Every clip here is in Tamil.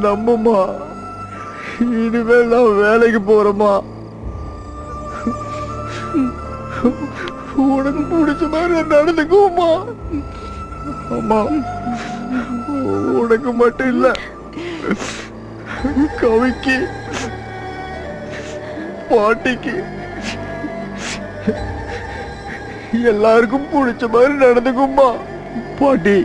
நம்புமா, இனிமேல் நான் வேலைக்கு போறேம்மா. உனக்கு பிடிச்ச மாதிரி நடந்துக்குவோமா. அம்மா, உனக்கு மட்டும் இல்ல, கவிக்கு, பாட்டிக்கு, எல்லாருக்கும் பிடிச்ச மாதிரி நடந்துக்குமா. பாட்டி,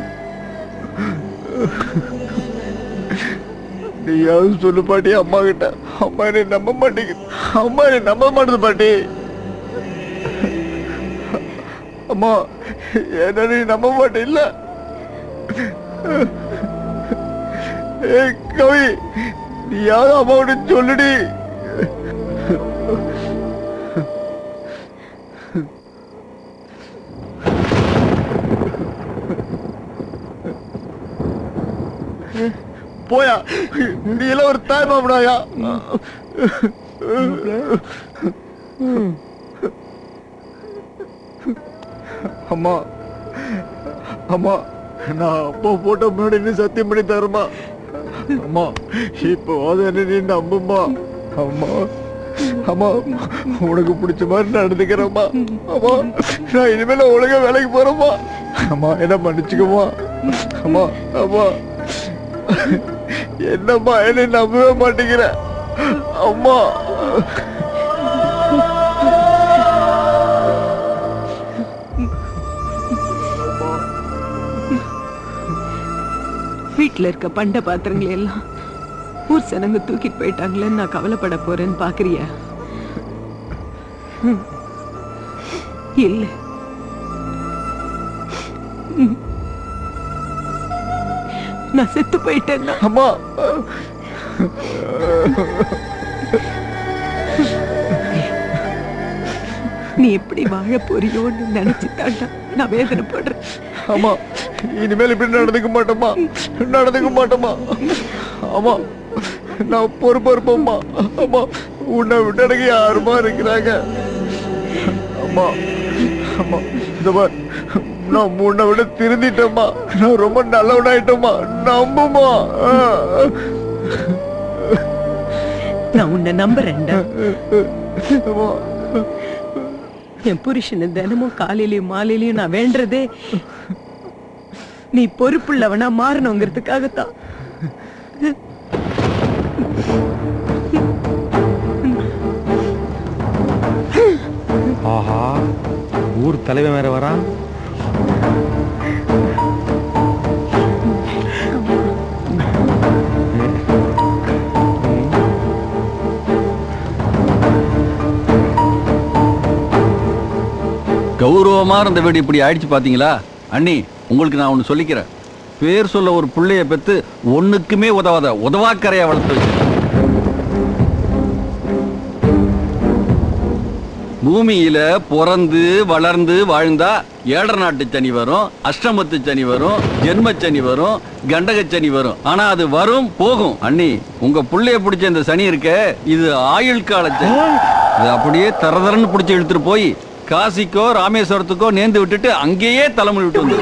நீயாவது சொல்லு பாட்டி அம்மா கிட்ட. அம்மா என்னை நம்ப மாட்டேங்குது. அம்மா என்னை நம்ப மாட்டேது பாட்டி. அம்மா, என்ன நீ நம்ப மாட்டே இல்ல? ஏய் கவி, நீயாவது அம்மாவோட சொல்லுடி. போயா, நீ எல்லாம் ஒரு தாய் மாமனாயா? அம்மா, அம்மா, நான் அப்பா போட்ட முன்னாடி நீ சத்தியம் பண்ணி தருமா? அம்மா, இப்போ அதை நீ நம்புமா. அம்மா, அம்மா, உனக்கு பிடிச்ச மாதிரி நடந்துக்கிறேம்மா. அம்மா, நான் இனிமேல ஒழுங்கா வேலைக்கு போறேம்மா. அம்மா, என்ன மன்னிச்சுக்கம்மா. அம்மா, அம்மா, என்னம்மா என்னை நம்பவே மாட்டேங்கிற? அம்மா, வீட்டுல இருக்க பண்ட பாத்திரங்களை எல்லாம் ஊர் சனங்க தூக்கிட்டு போயிட்டாங்களேன்னு நான் கவலைப்பட போறேன்னு பாக்குறியா? இல்ல, நான் செத்து போயிட்டேன். அம்மா, நீ எப்படி வாழ போறியோன்னு நினைச்சுட்டாண்டா நான் வேதனைப்படுறேன். அம்மா, இனிமேல் இப்படி நடந்துக்க மாட்டோமா, நடந்துக்க மாட்டோமா. அம்மா, நான் பொறுப்பா இருப்போம்மா. அம்மா, உன்னை விட்டு எனக்கு யாருமா இருக்கிறாங்க? அம்மா, அம்மா, இந்த மாதிரி நான் உன்னை விட திருந்திட்டேம்மா. நான் ரொம்ப நல்லவனாயிட்டேம்மா, நம்புமா. நான் உன்னை நம்புறேன்டா. என் புருஷனை தினமும் காலையிலயும் மாலையிலயும் நான் வேண்டதே நீ பொறுப்புள்ளவனா மாறணுங்கிறதுக்காகத்தான். ஆஹா, ஊர் தலைவன் வேற வரா. கௌரவமா இருந்த வீடு இப்படி ஆயிடுச்சு பாத்தீங்களா? அண்ணி, உங்களுக்கு நான் ஒண்ணு சொல்லிக்கிறேன். பேர் சொல்ல ஒரு பிள்ளைய பெத்து ஒண்ணுக்குமே உதவாத உதவாக்கரையா வளர்த்து வச்சு பூமியில பிறந்து வளர்ந்து வாழ்ந்தா ஏழரை நாட்டு சனி வரும், அஷ்டமத்து சனி வரும், ஜென்ம சனி வரும், கண்டக சனி வரும். ஆனா அது வரும் போகும். அண்ணி, உங்க புள்ளைய பிடிச்ச இந்த சனி இருக்க, இது ஆயுள் கால சனி. இது அப்படியே தரதரன்னு பிடிச்சி இழுத்துட்டு போய் காசிக்கோ ராமேஸ்வரத்துக்கோ நேர்ந்து விட்டுட்டு அங்கேயே தலைமுறை விட்டு வந்து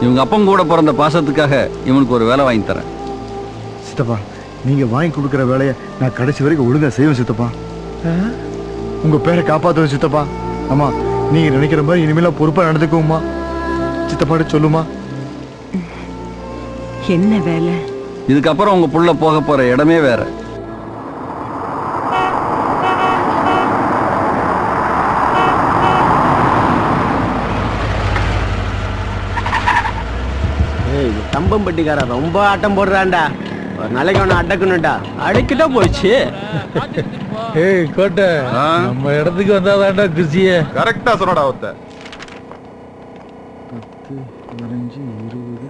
இவங்க அப்பம் கூட பிறந்த பாசத்துக்காக இவனுக்கு ஒரு வேலை வாங்கி தரேன். சித்தப்பா, நீங்க வாங்கி கொடுக்குற வேலையை நான் கடைசி வரைக்கும் ஒழுங்கா செய்வேன் சித்தப்பா. உங்க பேரை காப்பாற்றுவேன் சித்தப்பா. ஆமா, நீங்க நினைக்கிற மாதிரி இனிமேல பொறுப்பா நடந்துக்குவோமா. சித்தப்பாட்ட சொல்லுமா. என்ன வேலை? இதுக்கப்புறம் உங்க புள்ள போக போற இடமே வேற. தம்பம்பட்டிக்கார ரொம்ப ஆட்டம் போடுறான்டா. ஒரு நாளைக்கு அவனை அடக்கணும்டா. அடக்கிட்டா போச்சு. ஏய் கோட்டை, நம்ம இடத்துக்கு வந்தாதான்டா குசிய. கரெக்டா சொன்னடா. ஒருத்த 10, 15, 20,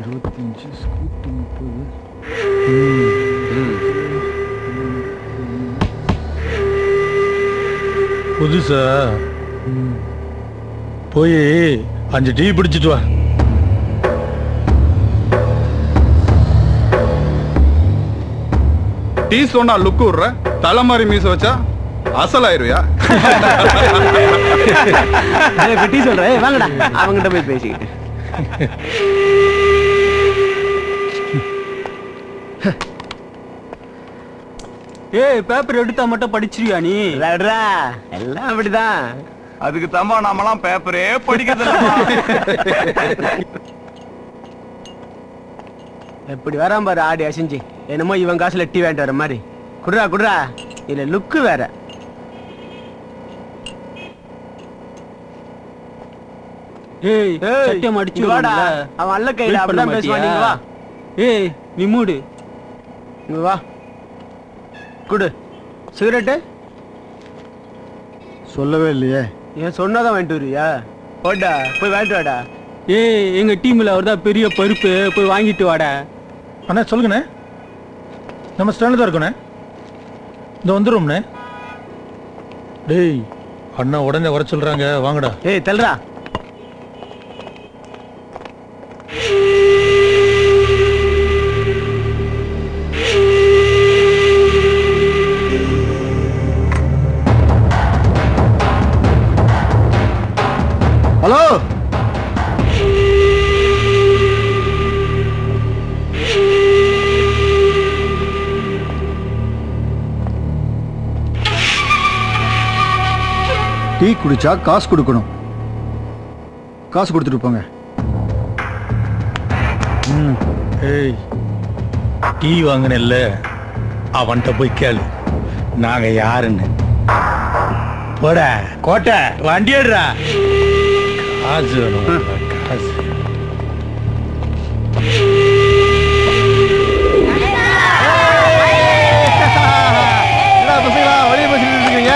25, ஸ்கூட்டி 30. புதுசா போய் 5 டீ பிடிச்சிட்டு வா. டீ சொன்னா லுக்கு விடுற, தலைமாரி மீச வச்சா அசலாயிருவியா? டீ சொல்றேன், வாங்கடா அவங்கிட்ட போய் பேசிக்கிட்டு. ஏய் பேப்பர் எடுத்தா மட்டும் படிச்சிருவியா நீ? எல்லாம் அப்படிதான். அதுக்கு தம்பா நாமெல்லாம் பேப்பரே படிக்கிறது. எப்படி வரான் பாரு ஆடி அசிஞ்சு. என்னமோ இவன் காசுல டீ வேண்ட வர மாதிரி. குடுறா குடுறா. இல்ல லுக்கு வேற. ஏய் சத்தியம் அடிச்சு வாடா. அவன் அல்ல கையில அப்படிதான் பேசுவான். நீங்க வா. ஏய் நீ மூடு. இங்க வா. குடு. சிகரெட்டு சொல்லவே இல்லையே. ஏன் சொன்னாதான் வாங்கிட்டு வருவியா? போடா போய் வாங்கிட்டு வாடா. ஏய் எங்க டீம்ல அவர்தான் பெரிய பருப்பு. போய் வாங்கிட்டு வாடா. அண்ணா சொல்லுங்கண்ணே. நம்ம ஸ்டாண்ட்ல தான் இருக்கோண்ணே. இந்த வந்துரும்ண்ணே. டேய் அண்ணா உடனே வர சொல்றாங்க, வாங்கடா. ஏய் தல்றா. ஹலோ, டீ குடிச்சா காசு கொடுக்கணும். காசு கொடுத்துட்டு போங்க. ஏய் டீ வாங்கினல்ல, அவன்கிட்ட போய் கேளு நாங்க யாருன்னு. போட கோட்டை வண்டி எடுறா. காசு வேணும், காசு. வழியை பேசிட்டு இருக்கீங்க.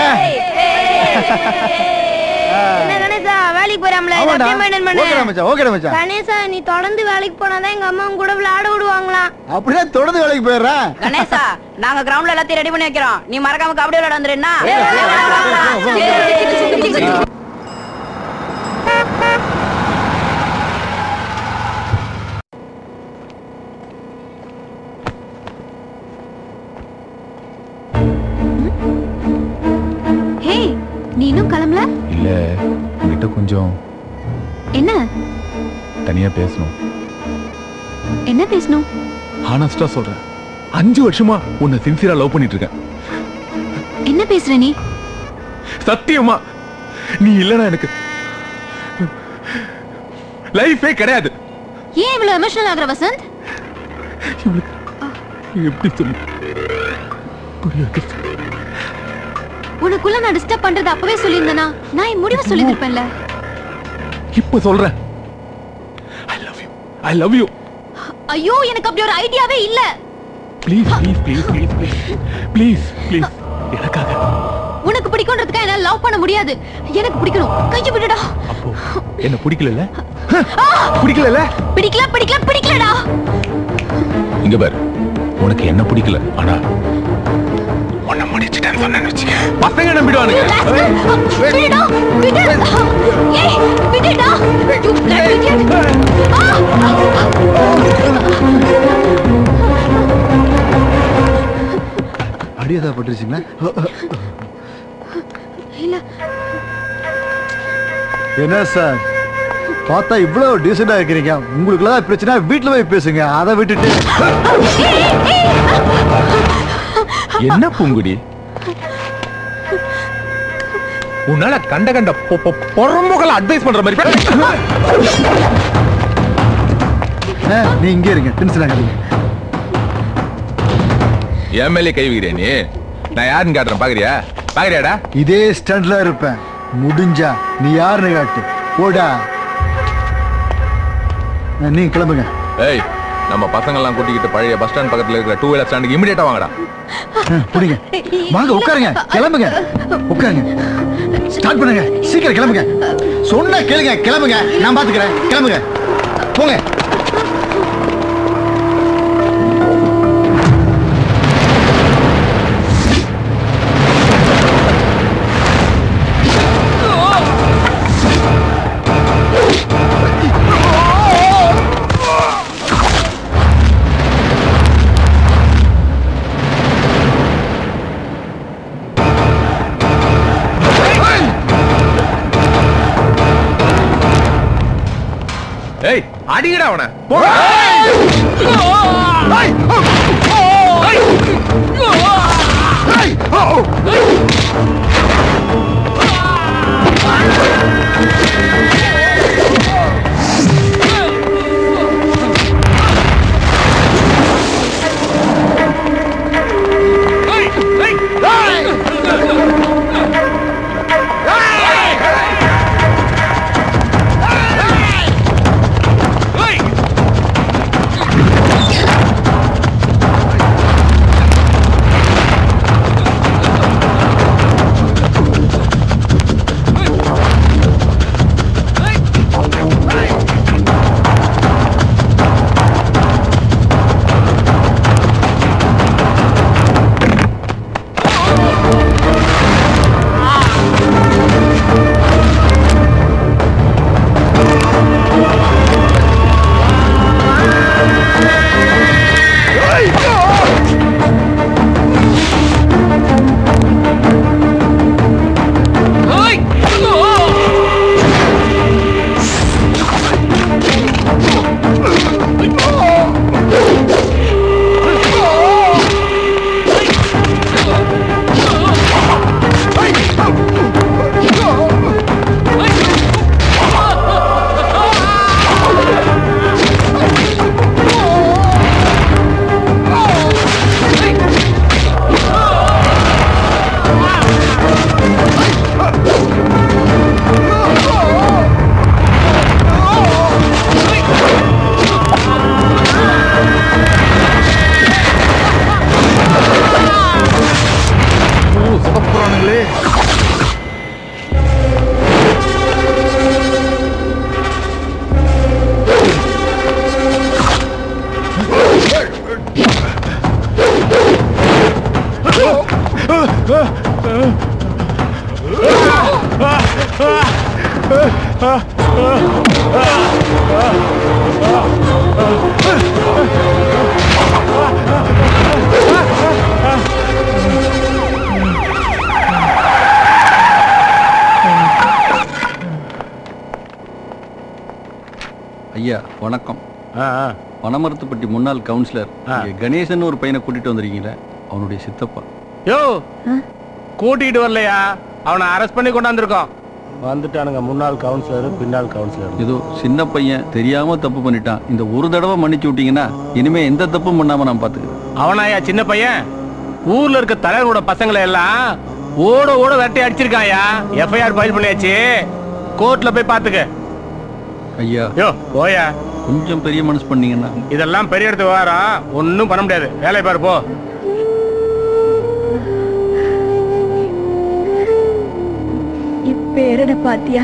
கணேசா நீ தொடர்ந்து வேலைக்கு போனாதான் எங்க அம்மா கூட விளையாட விடுவாங்களாம். அப்படியே தொடர்ந்து வேலைக்கு போயிடுறேன். கணேசா நாங்க கிரவுண்ட்ல எல்லாத்தையும் ரெடி பண்ணி வைக்கிறோம். நீ மறக்காம கபடி விளையாட வந்துருன்னா. ஹே நீ இன்னும் கிளம்பல? இல்ல உங்ககிட்ட கொஞ்சம் என்ன தனியா பேசணும். என்ன பேசணும்? ஹானஸ்டா சொல்றேன், 5 வருஷமா உன்னை சின்சியரா லவ் பண்ணிட்டு இருக்கேன். என்ன பேசுற நீ? சத்தியமா நீ இல்லனா எனக்கு லைஃபே கிடையாது. ஏன் இவ்வளவு எமோஷனல் ஆகுற வசந்த்? எப்படி சொல்லு புரியாது. உனக்குள்ள நான் டிஸ்டர்ப் பண்றது அப்பவே சொல்லியிருந்தேனா நான் என் முடிவை சொல்லியிருப்பேன்ல. இப்ப சொல்றேன், I love you. ஐயோ எனக்கு அப்படி ஒரு ஐடியாவே இல்ல. Please please please please please please எனக்காக. உனக்கு பிடிக்கும்ன்றதுக்காக என்னால லவ் பண்ண முடியாது. எனக்கு பிடிக்கணும். கையை விடுடா. அப்போ என்ன பிடிக்கலல? பிடிக்கலல? பிடிக்கலடா. இங்க பாரு, உனக்கு என்ன பிடிக்கல, ஆனா உன்னை முடிச்சிட்டேன்னு சொன்னேன்னு வச்சுக்க, பசங்க நம்பிடுவானுங்க. விடுடா. ஏய் விடுடா. You bloody idiot. அடியதா பட்டுருச்சுங்களா? இல்ல. என்ன சார் பார்த்தா இவ்வளவு டீசெண்டா இருக்கிறீங்க. உங்களுக்குலாம் பிரச்சனை வீட்டுல போய் பேசுங்க. அதை விட்டுட்டு என்ன பூங்குடி, உன்னால கண்ட கண்ட பொறம்புகளை அட்வைஸ் பண்ற மாதிரி. நீ இங்கே இருங்க, டென்ஷன் ஆகாதீங்க. என் மேலே கை வைக்கிறியா நீ? நான் யாருன்னு காட்டுறேன், பாக்குறியாடா? இதே ஸ்டாண்ட்ல இருப்பேன். முடிஞ்சா நீ யாருன்னு காட்டு. போடா. நீ கிளம்புங்க. ஏய், நம்ம பசங்க எல்லாம் கூட்டிக்கிட்டு பழைய பஸ் ஸ்டாண்ட் பக்கத்துல இருக்கிற 2 வீலர் ஸ்டாண்டுக்கு இமிடியேட்டா வாங்கடா. புடிங்க. வாங்க உட்காருங்க. கிளம்புங்க. உட்காருங்க. ஸ்டார்ட் பண்ணுங்க. சீக்கிரம் கிளம்புங்க. சொன்னா கேளுங்க. கிளம்புங்க. நான் பாத்துக்கிறேன். கிளம்புங்க. போங்க. ஏய், அடிங்கடா அவனை. ஐயா வணக்கம். பனமரத்துப்பட்டி முன்னாள் கவுன்சிலர் கணேசன் ஒரு பையனை கூட்டிட்டு வந்திருக்கீங்களே, அவனுடைய சித்தப்பா. யோ கூட்டிட்டு வரலையா, அவனை அரெஸ்ட் பண்ணி கொண்டாந்துருக்கோம். வந்துட்டானுங்க முன்னாள் கவுன்சிலர் பின்னால் கவுன்சிலர். ஏதோ சின்ன பையன் தெரியாம தப்பு பண்ணிட்டான், இந்த ஒரு தடவை மன்னிச்சு விட்டீங்கன்னா இனிமே எந்த தப்பும் பண்ணாம நான் பாத்துக்கிறேன். அவனாயா சின்ன பையன்? ஊர்ல இருக்க தலைவரோட பசங்களை எல்லாம் ஓட ஓட வெட்டி அடிச்சிருக்காயா. எஃப்ஐஆர் ஃபைல் பண்ணியாச்சு, கோர்ட்ல போய் பாத்துக்க. ஐயா யோ போயா, கொஞ்சம் பெரிய மனசு பண்ணீங்கன்னா. இதெல்லாம் பெரிய இடத்து வாரம், ஒன்னும் பண்ண முடியாது. வேலை பாரு போ. பேரனை பாத்தியா?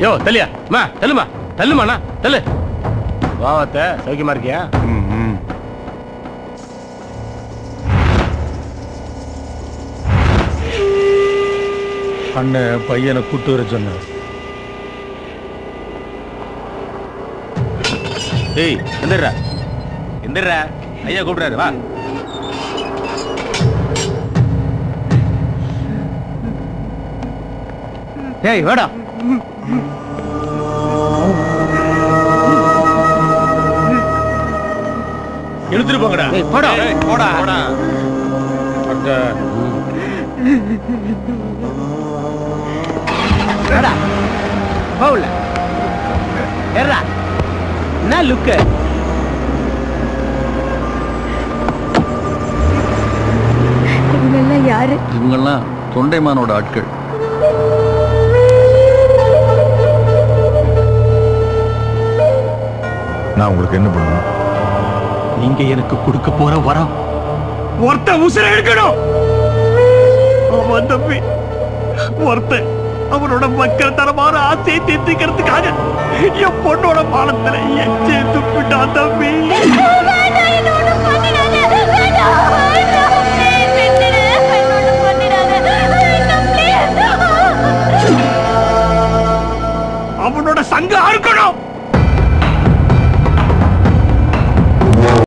யோ தள்ளியா மா, தள்ளுமா தள்ளுமாண்ணா தள்ளு. வாவத்த சௌக்கியமா இருக்கியா? அண்ணன் பையனை கூட்டு வர சொன்ன. டேய் எந்திரா எந்திரா, ஐயா கூப்பிடுறாரு வா. டேய் வாடா. எழுத்துட்டு போங்கடா. போடா போடா போடா. வாடா போல ஏறா. என்ன லுக்கு? இவங்கெல்லாம் யாரு? இவங்கெல்லாம் தொண்டைமானோட ஆட்கள். நான் உங்களுக்கு என்ன பண்ணணும்? நீங்க எனக்கு கொடுக்க போற வரம் ஒருத்த உசுரை எடுக்கணும். அவன் தம்பி ஒருத்தன் அவனோட மக்கள் தரமான ஆசையை தீர்த்துக்கிறதுக்காக என் பொண்ணோட பாலத்துல எச்சே துப்பிட்டான் தம்பி.